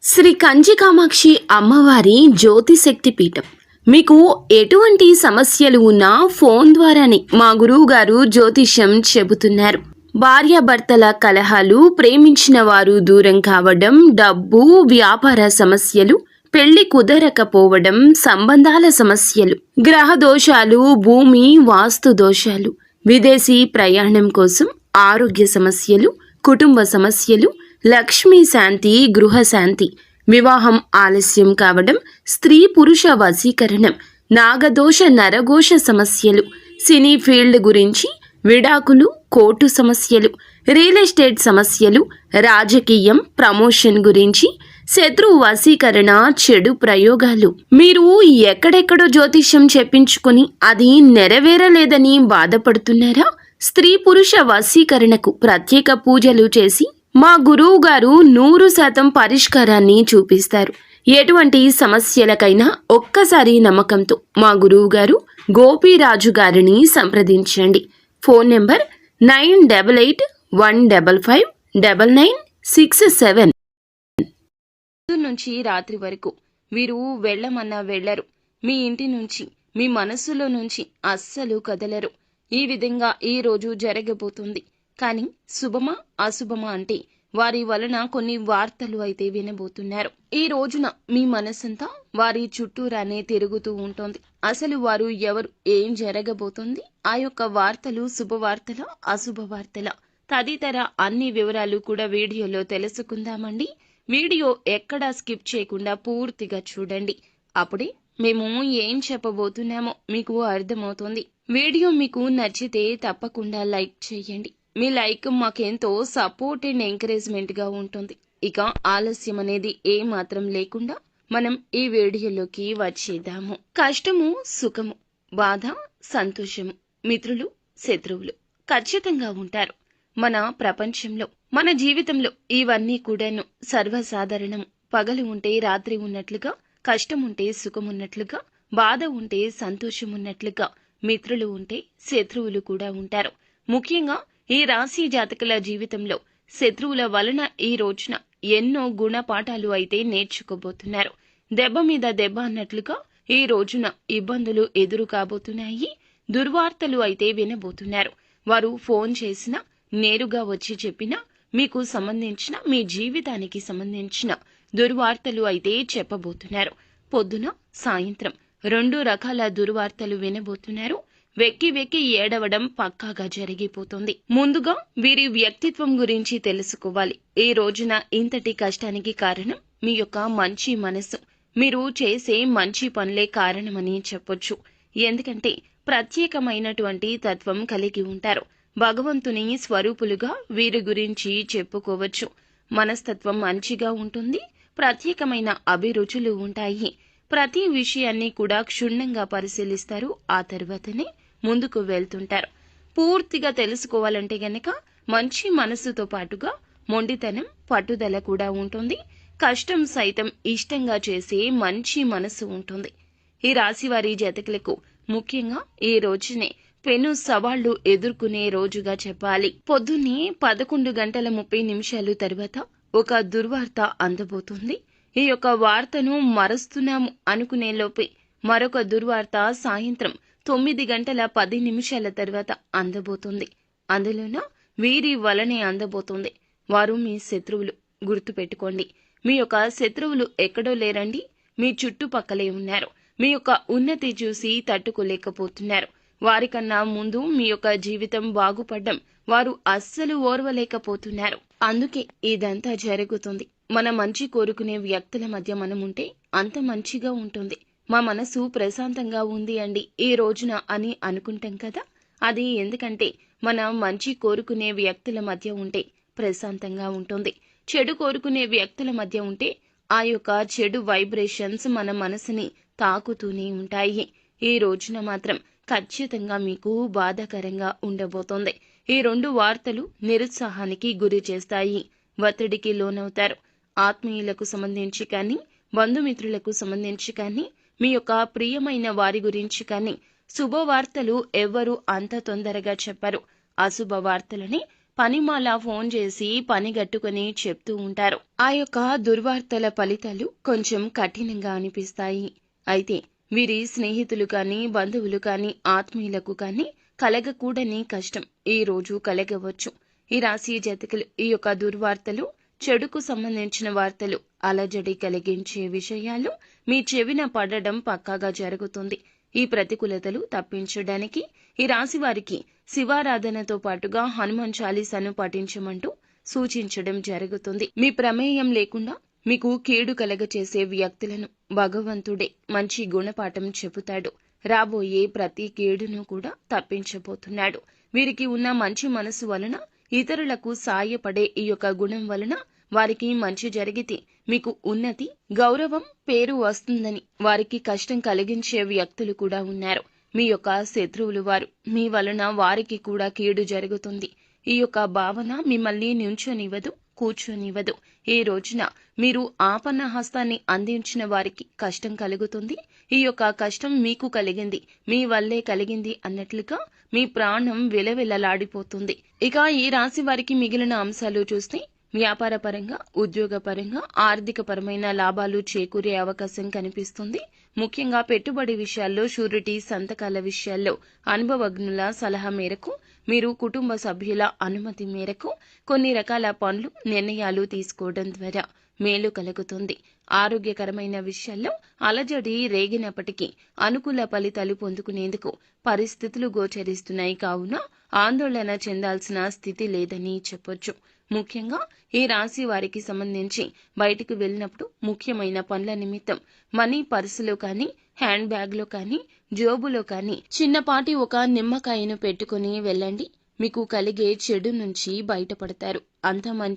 శ్రీ కంచి కామాక్షి అమ్మవారి జ్యోతిశక్తి పీఠం. మీకు ఎటువంటి సమస్యలు ఉన్నా ఫోన్ ద్వారానే మా గురువు గారు జ్యోతిష్యం చెబుతున్నారు. భార్యాభర్తల కలహాలు, ప్రేమించిన వారు దూరం కావడం, డబ్బు, వ్యాపార సమస్యలు, పెళ్లి కుదరకపోవడం, సంబంధాల సమస్యలు, గ్రహ దోషాలు, భూమి వాస్తు దోషాలు, విదేశీ ప్రయాణం కోసం, ఆరోగ్య సమస్యలు, కుటుంబ సమస్యలు, లక్ష్మీ శాంతి, గృహశాంతి, వివాహం ఆలస్యం కావడం, స్త్రీ పురుష వశీకరణం, నాగదోష నరఘోష సమస్యలు, సినీ ఫీల్డ్ గురించి, విడాకులు, కోర్టు సమస్యలు, రియల్ ఎస్టేట్ సమస్యలు, రాజకీయం, ప్రమోషన్ గురించి, శత్రు వశీకరణ, చెడు ప్రయోగాలు. మీరు ఎక్కడెక్కడో జ్యోతిష్యం చెప్పించుకుని అది నెరవేరలేదని బాధపడుతున్నారా? స్త్రీ పురుష వశీకరణకు ప్రత్యేక పూజలు చేసి మా గురువు గారు 100% పరిష్కారాన్ని చూపిస్తారు. ఎటువంటి సమస్యలకైనా ఒక్కసారి నమ్మకంతో మా గురువు గారు గోపీరాజు గారిని సంప్రదించండి. Phone number 9881559967. నుంచి రాత్రి వరకు వీరు వెళ్ళమన్నా వెళ్లరు. మీ ఇంటి నుంచి, మీ మనస్సులో నుంచి అస్సలు కదలరు. ఈ విధంగా ఈ రోజు జరగబోతుంది. కానీ శుభమా అశుభమా అంటే వారి వలన కొన్ని వార్తలు అయితే వినబోతున్నారు. ఈ రోజున మీ మనసంతా వారి చుట్టూరానే తిరుగుతూ ఉంటుంది. అసలు వారు ఎవరు, ఏం జరగబోతుంది, ఆ యొక్క వార్తలు శుభవార్తల అశుభ వార్తల తదితర అన్ని వివరాలు కూడా వీడియోలో తెలుసుకుందామండి. వీడియో ఎక్కడా స్కిప్ చేయకుండా పూర్తిగా చూడండి. అప్పుడే మేము ఏం చెప్పబోతున్నామో మీకు అర్థమవుతుంది. వీడియో మీకు నచ్చితే తప్పకుండా లైక్ చేయండి. మీ లైక్ మాకెంతో సపోర్ట్ అండ్ ఎంకరేజ్మెంట్ గా ఉంటుంది. ఇక ఆలస్యం అనేది ఏ మాత్రం లేకుండా మనం ఈ వీడియోలోకి వచ్చేద్దాము. కష్టము, సుఖము, బాధ, సంతోషము, మిత్రులు, శత్రువులు ఖచ్చితంగా ఉంటారు. మన ప్రపంచంలో, మన జీవితంలో ఇవన్నీ కూడాను సర్వసాధారణము. పగలు ఉంటే రాత్రి ఉన్నట్లుగా, కష్టం ఉంటే సుఖం ఉన్నట్లుగా, బాధ ఉంటే సంతోషం ఉన్నట్లుగా, మిత్రులు ఉంటే శత్రువులు కూడా ఉంటారు. ముఖ్యంగా ఈ రాశి జాతకుల జీవితంలో శత్రువుల వలన ఈ రోజున ఎన్నో గుణపాఠాలు అయితే నేర్చుకోబోతున్నారు. దెబ్బ మీద దెబ్బ అన్నట్లుగా ఈ రోజున ఇబ్బందులు ఎదురు కాబోతున్నాయి. దుర్వార్తలు అయితే వినబోతున్నారు. వారు ఫోన్ చేసినా, నేరుగా వచ్చి చెప్పినా, మీకు సంబంధించిన, మీ జీవితానికి సంబంధించిన దుర్వార్తలు అయితే చెప్పబోతున్నారు. పొద్దున, సాయంత్రం 2 రకాల దుర్వార్తలు వినబోతున్నారు. వెక్కి వెక్కి ఏడవడం పక్కాగా జరిగిపోతుంది. ముందుగా వీరి వ్యక్తిత్వం గురించి తెలుసుకోవాలి. ఈ రోజున ఇంతటి కష్టానికి కారణం మీ యొక్క మంచి మనసు, మీరు చేసే మంచి పనులే కారణమని చెప్పొచ్చు. ఎందుకంటే ప్రత్యేకమైనటువంటి తత్వం కలిగి ఉంటారు. భగవంతుని స్వరూపులుగా వీరి గురించి చెప్పుకోవచ్చు. మనస్తత్వం మంచిగా ఉంటుంది. ప్రత్యేకమైన అభిరుచులు ఉంటాయి. ప్రతి విషయాన్ని కూడా క్షుణ్ణంగా పరిశీలిస్తారు. ఆ తర్వాతనే ముందుకు వెళ్తుంటారు. పూర్తిగా తెలుసుకోవాలంటే గనక మంచి మనసుతో పాటుగా మొండితనం, పట్టుదల కూడా ఉంటుంది. కష్టం సైతం ఇష్టంగా చేసే మంచి మనసు ఉంటుంది. ఈ రాశివారి జాతకులకు ముఖ్యంగా ఈ రోజునే పెను సవాళ్లు ఎదుర్కొనే రోజుగా చెప్పాలి. పొద్దున్నే 11:30 తర్వాత ఒక దుర్వార్త అందబోతుంది. ఈ యొక్క వార్తను మరుస్తున్నాము అనుకునే లోపే మరొక దుర్వార్త సాయంత్రం 9:10 తర్వాత అందబోతుంది. అందులోన వీరి వలనే అందబోతుంది. వారు మీ శత్రువులు. గుర్తుపెట్టుకోండి, మీ యొక్క శత్రువులు ఎక్కడో లేరండి, మీ చుట్టుపక్కలే ఉన్నారు. మీ యొక్క ఉన్నతి చూసి తట్టుకోలేకపోతున్నారు. వారికన్నా ముందు మీ యొక్క జీవితం బాగుపడ్డం వారు అస్సలు ఓర్వలేకపోతున్నారు. అందుకే ఇదంతా జరుగుతుంది. మన మంచి కోరుకునే వ్యక్తుల మధ్య మనముంటే అంత మంచిగా ఉంటుంది. మా మనసు ప్రశాంతంగా ఉంది అండి ఈ రోజున అని అనుకుంటాం కదా. అది ఎందుకంటే మన మంచి కోరుకునే వ్యక్తుల మధ్య ఉంటే ప్రశాంతంగా ఉంటుంది. చెడు కోరుకునే వ్యక్తుల మధ్య ఉంటే ఆ యొక్క చెడు వైబ్రేషన్స్ మన మనసుని తాకుతూనే ఉంటాయి. ఈ రోజున మాత్రం ఖచ్చితంగా మీకు బాధాకరంగా ఉండబోతోంది. ఈ 2 వార్తలు నిరుత్సాహానికి గురి చేస్తాయి. ఒత్తిడికి లోనవుతారు. ఆత్మీయులకు సంబంధించి కానీ, బంధుమిత్రులకు సంబంధించి కానీ, మీ యొక్క ప్రియమైన వారి గురించి కానీ శుభవార్తలు ఎవ్వరూ అంత తొందరగా చెప్పరు. అశుభ వార్తలని పనిమాల ఫోన్ చేసి పని గట్టుకుని చెప్తూ ఉంటారు. ఆ యొక్క దుర్వార్తల ఫలితాలు కొంచెం కఠినంగా అనిపిస్తాయి. అయితే వీరి స్నేహితులు కానీ, బంధువులు కానీ, ఆత్మీయులకు కానీ కలగకూడని కష్టం ఈ రోజు కలగవచ్చు. ఈ రాశి జాతకులు ఈ యొక్క దుర్వార్తలు, చెడుకు సంబంధించిన వార్తలు, అలజడి కలిగించే విషయాలు మీ చెవిన పడడం పక్కాగా జరుగుతుంది. ఈ ప్రతికూలతలు తప్పించడానికి ఈ రాశి వారికి శివారాధనతో పాటుగా హనుమాన్ చాలీసాను పఠించమంటూ సూచించడం జరుగుతుంది. మీ ప్రమేయం లేకుండా మీకు కీడు కలగచేసే వ్యక్తులను భగవంతుడే మంచి గుణపాఠం చెబుతాడు. రాబోయే ప్రతి కీడును కూడా తప్పించబోతున్నాడు. వీరికి ఉన్న మంచి మనసు వలన, ఇతరులకు సాయపడే ఈ యొక్క గుణం వలన వారికి మంచి జరిగితే మీకు ఉన్నతి, గౌరవం, పేరు వస్తుందని వారికి కష్టం కలిగించే వ్యక్తులు కూడా ఉన్నారు. మీ యొక్క శత్రువులు వారు, మీ వలన వారికి కూడా కీడు జరుగుతుంది. ఈ యొక్క భావన మిమ్మల్ని నించోనివ్వదు, కూర్చోనివ్వదు. ఈ రోజున మీరు ఆపన్న హస్తాన్ని అందించిన వారికి కష్టం కలుగుతుంది. ఈ యొక్క కష్టం మీకు కలిగింది, మీ వల్లే కలిగింది అన్నట్లుగా మీ ప్రాణం విలవిలలాడిపోతుంది. ఇక ఈ రాశి వారికి మిగిలిన అంశాలు చూస్తే వ్యాపారపరంగా, ఉద్యోగపరంగా, ఆర్థికపరమైన లాభాలు చేకూరే అవకాశం కనిపిస్తుంది. ముఖ్యంగా పెట్టుబడి విషయాల్లో, షూరిటీ సంతకాల విషయాల్లో అనుభవజ్ఞుల సలహా మేరకు, మీరు కుటుంబ సభ్యుల అనుమతి మేరకు కొన్ని రకాల పనులు, నిర్ణయాలు తీసుకోవడం ద్వారా మేలు కలుగుతుంది. ఆరోగ్యకరమైన విషయాల్లో అలజడి రేగినప్పటికీ అనుకూల ఫలితాలు పొందుకునేందుకు పరిస్థితులు గోచరిస్తున్నాయి. కావున ఆందోళన చెందాల్సిన స్థితి లేదని చెప్పొచ్చు. ముఖ్యంగా ఈ రాశి వారికి సంబంధించి బయటికి వెళ్ళినప్పుడు ముఖ్యమైన పనుల నిమిత్తం మనీ పర్సులో కానీ, హ్యాండ్ బ్యాగ్లో కానీ, జోబులో కానీ చిన్నపాటి ఒక నిమ్మకాయను పెట్టుకుని వెళ్ళండి. మీకు కలిగే చెడు నుంచి బయటపడతారు. అంత మంచి